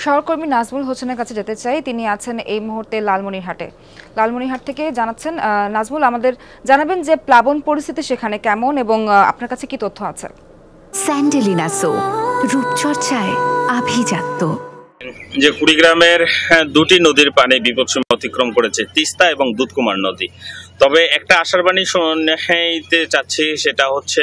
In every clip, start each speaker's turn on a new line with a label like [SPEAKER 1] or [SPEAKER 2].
[SPEAKER 1] সহকর্মী নাজমুল হোসেনের কাছে যেতে চাই। তিনি আছেন এই মুহূর্তে লালমনিরহাটে। লালমনিরহাট থেকে জানাচ্ছেন নাজমুল, আমাদের জানাবেন যে প্লাবন পরিস্থিতি সেখানে কেমন এবং আপনার কাছে কি তথ্য আছে?
[SPEAKER 2] স্যান্ডেলিনা সো, রূপচর্চায় আভিজাত্য।
[SPEAKER 3] যে কুড়িগ্রামের দুটি নদীর পানি বিপদসীমা অতিক্রম করেছে, তিস্তা এবং দুধকুমার নদী। তবে একটা আশার বাণী শুনতে চাচ্ছি, সেটা হচ্ছে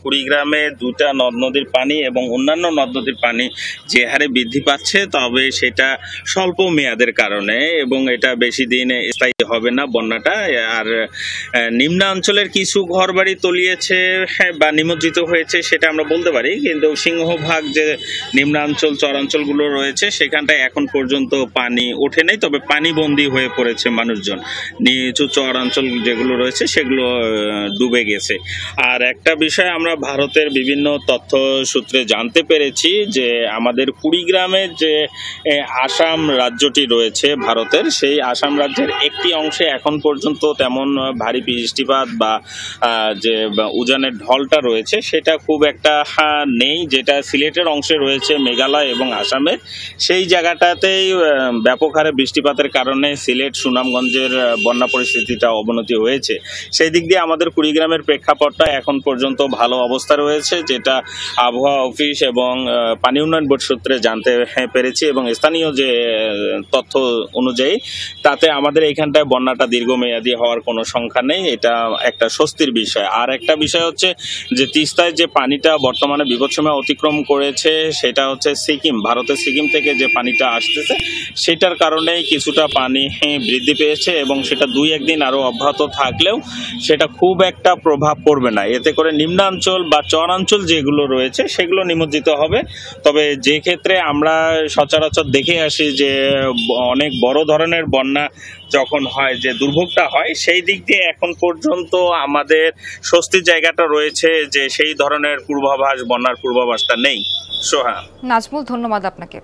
[SPEAKER 3] কুড়িগ্রামে দুটা নদ নদীর পানি এবং অন্যান্য নদ নদীর পানি যে হারে বৃদ্ধি পাচ্ছে, তবে সেটা স্বল্প মেয়াদের কারণে এবং এটা বেশি দিন স্থায়ী হবে না বন্যাটা। আর নিম্নাঞ্চলের কিছু ঘরবাড়ি তলিয়েছে বা নিমজ্জিত হয়েছে সেটা আমরা বলতে পারি, কিন্তু সিংহভাগ যে নিম্নাঞ্চল চরাঞ্চলগুলো রয়েছে সেখানটায় এখন পর্যন্ত পানি ওঠে নাই, তবে পানিবন্দী হয়ে পড়েছে মানুষজন। নিচু চরাঞ্চল যেগুলো রয়েছে সেগুলো ডুবে গেছে। আর একটা বিষয় আমরা ভারতের বিভিন্ন তথ্য সূত্রে জানতে পেরেছি যে আমাদের কুড়িগ্রামের যে আসাম রাজ্যটি রয়েছে ভারতের, সেই আসাম রাজ্যের একটি অংশে এখন পর্যন্ত তেমন ভারী বৃষ্টিপাত বা যে উজানের ঢলটা রয়েছে সেটা খুব একটা নেই, যেটা সিলেটের অংশে রয়েছে মেঘালয় এবং আসামের। সেই জায়গাটাতেই ব্যাপক হারে বৃষ্টিপাতের কারণে সিলেট সুনামগঞ্জের বন্যা পরিস্থিতিটা অবনতি হয়েছে। সেই দিক দিয়ে আমাদের কুড়িগ্রামের প্রেক্ষাপটটা এখন পর্যন্ত ভালো অবস্থা রয়েছে, যেটা আবহাওয়া অফিস এবং পানি উন্নয়ন বোর্ড সূত্রে জানতে পেরেছি এবং স্থানীয় যে তথ্য অনুযায়ী তাতে আমাদের এইখানটায় বন্যাটা দীর্ঘমেয়াদী হওয়ার কোনো সংখ্যা নেই। এটা একটা স্বস্তির বিষয়। আর একটা বিষয় হচ্ছে যে তিস্তায় যে পানিটা বর্তমানে বিপদসীমা অতিক্রম করেছে সেটা হচ্ছে সিকিম, ভারতের সিকিম থেকে যে পানিটা আসতেছে সেটার কারণেই কিছুটা পানি বৃদ্ধি পেয়েছে এবং সেটা 2-1 দিন আরও অব্যাহত থাকলেও সেটা খুব একটা প্রভাব পড়বে না। এতে করে নিম্নাঞ্চল বা চরাঞ্চল যেগুলো রয়েছে সেগুলো নিমজ্জিত হবে। তবে যে ক্ষেত্রে আমরা সচরাচর দেখে আসি যে অনেক বড় ধরনের বন্যা যখন হয় যে দুর্ভোগটা হয়, সেই দিক দিয়ে এখন পর্যন্ত আমাদের স্বস্তির জায়গাটা রয়েছে যে সেই ধরনের পূর্বাভাস, বন্যার পূর্বাভাসটা নেই। সোহা।
[SPEAKER 1] নাজমুল, ধন্যবাদ আপনাকে।